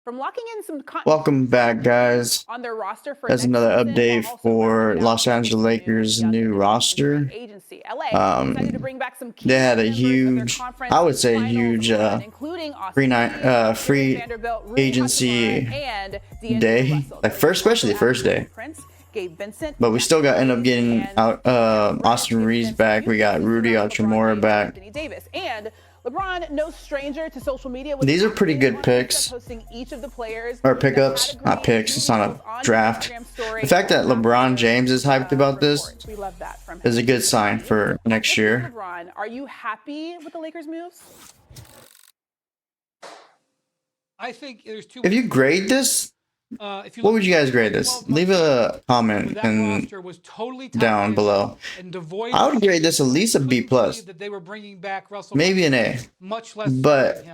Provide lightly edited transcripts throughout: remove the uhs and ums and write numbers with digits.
from locking in some Welcome back, guys. on their roster for That's another update for Los Angeles Lakers' new roster. Agency. LA decided to bring back some key They had a members of their huge, conference I would say, finals huge run, including Austin free Vanderbilt, Rudy agency Hachimura, and D'Angelo day, Russell. like especially the first day. Prince, Gabe Vincent, But we still got end up getting out Austin Reeves back. We got Rudy Hachimura back. Anthony Davis, and LeBron, no stranger to social media. These are pretty good picks. Each of the players or pickups, not picks. It's not a draft. The fact that LeBron James is hyped about this is a good sign for next year. LeBron, are you happy with the Lakers' moves? I think there's two. If you grade this, what would you guys grade this? Leave a comment and down below. I would grade this at least a B plus, maybe an A, but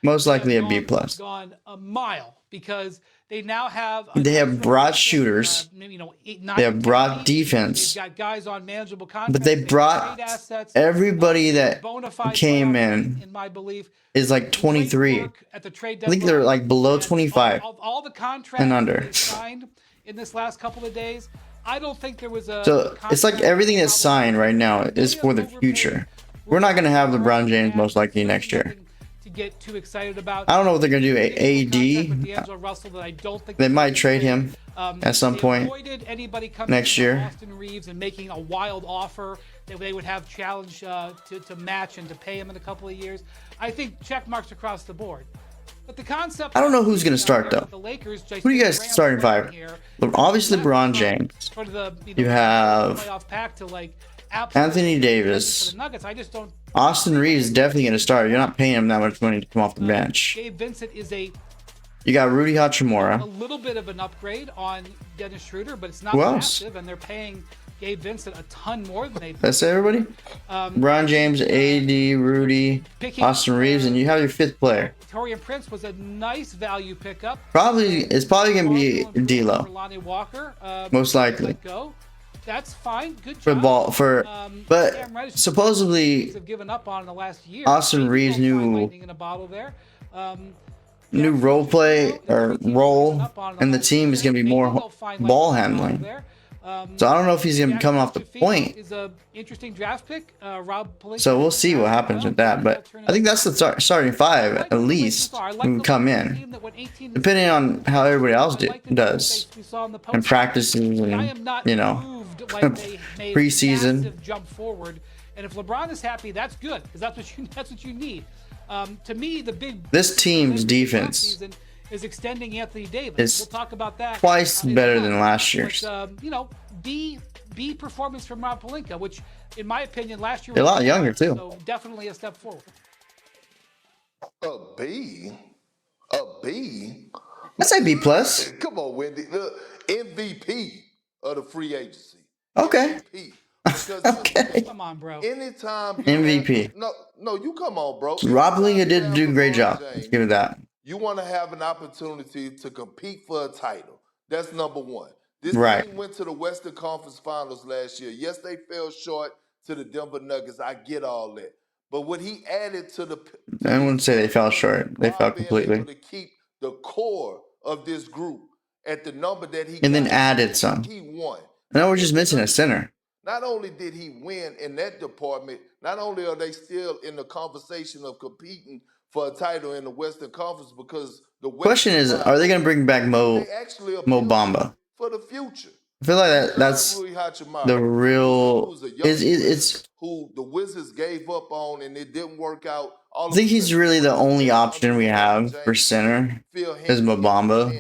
most likely a B plus. Gone a mile because they now have. They have brought shooters. They have brought defense. But they brought everybody that came in is like 23. I think they're like below 25 and under. In this last couple of days, I don't think there was a. So it's like everything that's signed right now is for the future. We're not gonna have LeBron James most likely next year. Get too excited about. I don't know what they're gonna do. AD. They might trade him at some point next year. Austin Reeves and making a wild offer that they would have challenge to match and to pay him in a couple of years. I think check marks across the board. But the concept. I don't know who's gonna start though. Who do you guys starting five? Obviously, LeBron James. You have Anthony Davis. Austin Reeves is definitely going to start. You're not paying him that much money to come off the bench. Gabe Vincent is you got Rudy Hachimura. A little bit of an upgrade on Dennis Schroeder, but it's not massive, and they're paying Gabe Vincent a ton more than they. That's everybody. LeBron James, AD, Rudy, Austin Reeves, and you have your fifth player. Taurean Prince was a nice value pickup. It's probably going to be D'Lo. Most likely. That's fine. Good job. But supposedly Austin Reeves' new role play or role in the team is going to be more ball handling. So I don't know if he's going to be coming off the point. So we'll see what happens with that. But I think that's the starting five at least who can come in, depending on how everybody else does and practices and preseason. Jump forward, and if LeBron is happy, that's good because that's what you need. To me, this team's defense is extending Anthony Davis. We'll talk about that. Twice better than last year's. B performance from Rob Pelinka, which, in my opinion, last year was a lot younger too. So definitely a step forward. A B. I'd say B plus. Come on, Wendy. Look, MVP of the free agency. Okay. Okay. Come on, bro. Anytime. MVP. No, you come on, bro. Rob Pelinka did do a great job. Let's give it that. You want to have an opportunity to compete for a title. That's number one. This team went to the Western Conference Finals last year. Yes, they fell short to the Denver Nuggets. I get all that. But what he added to the... I wouldn't say they fell short. They fell completely. To keep the core of this group at the number that he and then added some. He won. Now we're just missing a center. Not only did he win in that department, not only are they still in the conversation of competing for a title in the Western Conference, because the question is, are they going to bring back Mo Bamba for the future? I feel like that's the real. It's who the Wizards gave up on, and it didn't work out. I think he's really the only option we have for center is Mo Bamba.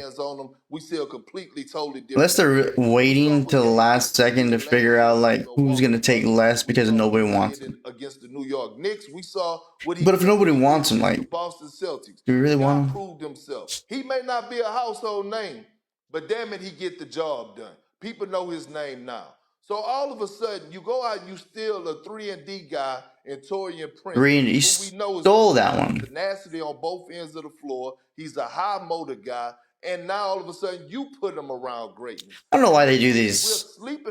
We still completely totally different. Unless they're waiting till the last second to figure out like who's gonna take less because nobody wants him. Against the New York Knicks, we saw what he. But if nobody wants him, like Boston Celtics, do we really want him? Proved himself. He may not be a household name, but damn it, he get the job done. People know his name now. So all of a sudden, you go out and you steal a 3-and-D guy in Taurean Prince. He stole that one. Tenacity on both ends of the floor. He's a high motor guy. And now all of a sudden, you put him around greatness. I don't know why they do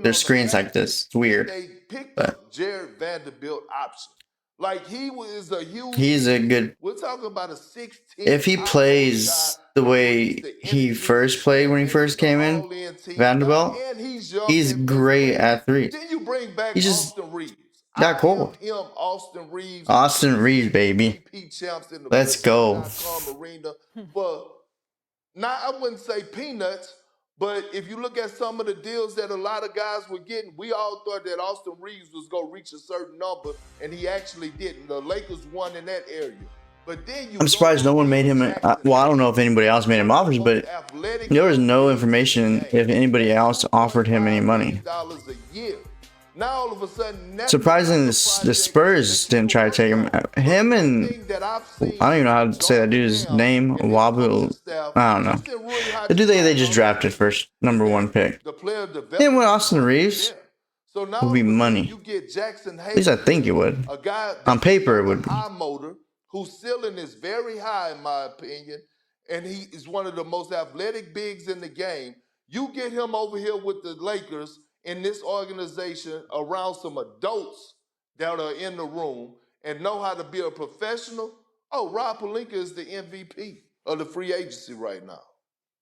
their screens like this. It's weird. They picked up Jared Vanderbilt option. Like, he was a huge... He's a good... We're talking about a 16... If he plays the way he first played when he first came in, Vanderbilt, he's great at threes. Then you bring back Just Austin Reeves. got cold. Austin Reeves, baby. Let's go. But now I wouldn't say peanuts, but if you look at some of the deals that a lot of guys were getting, we all thought that Austin Reeves was going to reach a certain number, and he actually didn't. The Lakers won in that area. But then I'm surprised no one made him. Well, I don't know if anybody else made him offers, but there was no information if anybody else offered him any money. Now all of a sudden, surprisingly, the Spurs didn't try to take him. Him and I don't even know how to say that dude's name. Wabu. I don't know. The dude they just drafted first, #1 pick. Him with Austin Reeves would be money. At least I think it would. On paper, it would be. Whose ceiling is very high, in my opinion, and he is one of the most athletic bigs in the game. You get him over here with the Lakers in this organization around some adults that are in the room and know how to be a professional. Oh, Rob Pelinka is the MVP of the free agency right now.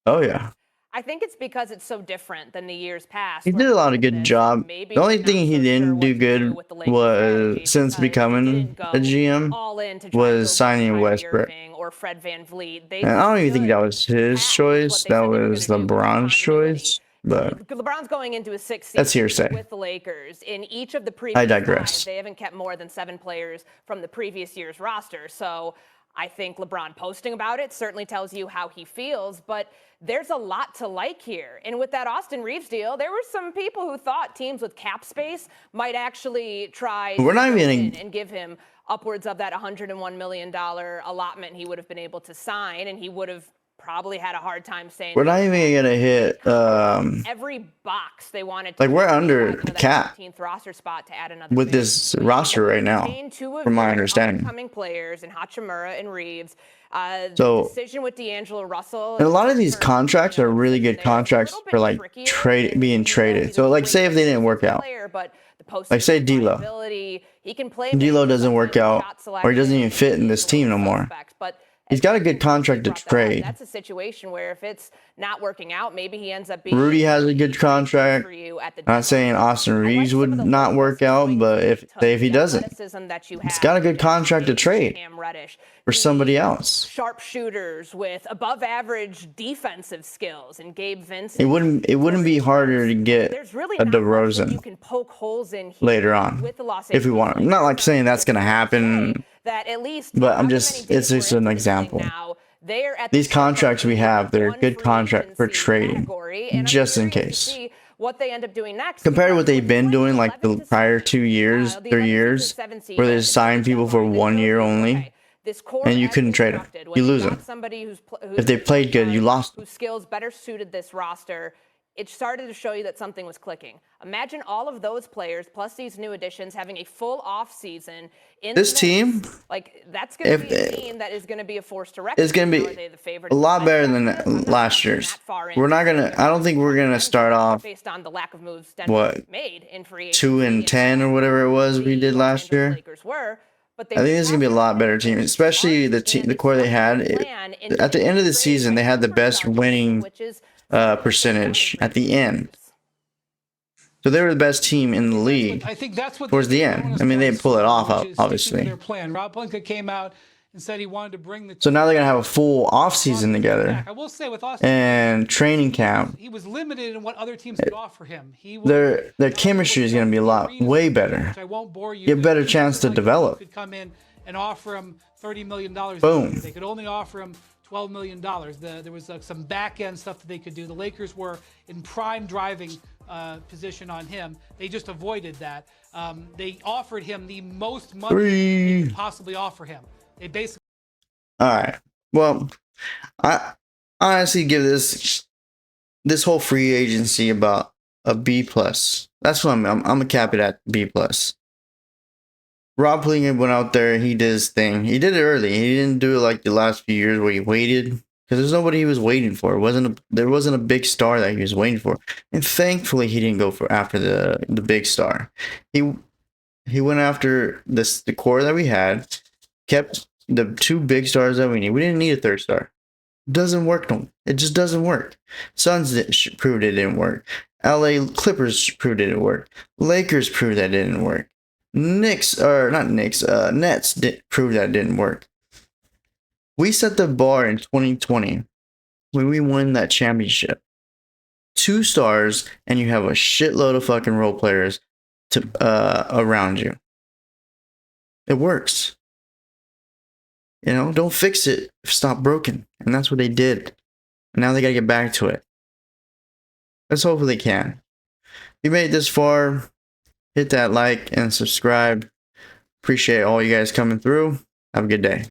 Oh, yeah. I think it's because it's so different than the years past. He did a lot of good job. The only thing he didn't do good was, since becoming a GM, was signing Westbrook. Or Fred VanVleet. And I don't even think that was his choice. That was LeBron's choice. But LeBron's going into a 6th that's hearsay with the Lakers. In each of the previous I digress. 5, they haven't kept more than 7 players from the previous year's roster. So I think LeBron posting about it certainly tells you how he feels, but there's a lot to like here. And with that Austin Reeves deal, there were some people who thought teams with cap space might actually try and give him upwards of that $101 million allotment he would have been able to sign, and he would have probably had a hard time saying we're not even gonna hit every box they wanted to, like, we're under cap roster spot to add another with this roster right now, from my understanding. Coming players and Hachimura and Reeves. So decision with D'Angelo Russell, and a lot of these contracts are really good contracts for like being traded. So like, say if they didn't work out, like say D'Lo doesn't work out, or he doesn't even fit in this team no more. He's got a good contract to trade. That's a situation where if it's not working out, maybe he ends up being. Rudy has a good contract. I'm not saying Austin Reeves would not work out, but if he doesn't, he's got a good contract to trade for somebody else. Sharpshooters with above average defensive skills and Gabe Vincent. It wouldn't be harder to get a DeRozan you can poke holes in later on if we want. I'm not like saying that's gonna happen. That at least, but it's just an example. These contracts we have, they're a good contract for trading, just in case. What they end up doing next, compared to what they've been doing like the prior 2 years, 3 years, where they sign people for 1 year only, and you couldn't trade them. You lose them. If they played good, you lost them. Whose skills better suited this roster. It started to show you that something was clicking. Imagine all of those players plus these new additions having a full off season in this team. Like, that's going to be a team that is going to be a force to reckon. It's going to be a lot better than last year's. We're not going to. I don't think we're going to start off based on the lack of moves made in free 2-10 or whatever it was we did last year. I think this is going to be a lot better team, especially the core they had. At the end of the season, they had the best winning percentage at the end. So they were the best team in the league. I think that's what towards the end. I mean, they didn't pull it off, obviously. Their plan. Rob Pelinka came out and said he wanted to bring the. So now they're gonna have a full off season together. I will say with Austin and training camp. He was limited in what other teams could offer him. Their chemistry is gonna be way better. I won't bore you. Get a better chance to develop. Could come in and offer him $30 million. Boom. They could only offer him $12 million. There was some back end stuff that they could do. The Lakers were in prime driving position on him. They just avoided that. They offered him the most money they could possibly offer him. They basically. All right. Well, I honestly give this whole free agency about a B+. That's what I'm gonna cap it at B+. Rob Pelinka went out there, he did his thing. He did it early. He didn't do it like the last few years where he waited, because there's nobody he was waiting for. There wasn't a big star that he was waiting for, and thankfully he didn't go after the big star. He went after the core that we had, kept the 2 big stars that we need. We didn't need a 3rd star. Doesn't work. It just doesn't work. Suns proved it didn't work. LA Clippers proved it didn't work. Lakers proved that it didn't work. Nets proved that it didn't work. We set the bar in 2020 when we won that championship. 2 stars, and you have a shitload of fucking role players to around you. It works. You know, don't fix it if it's not broken. And that's what they did. And now they gotta get back to it. Let's hope they can. If you made it this far, hit that like and subscribe. Appreciate all you guys coming through. Have a good day.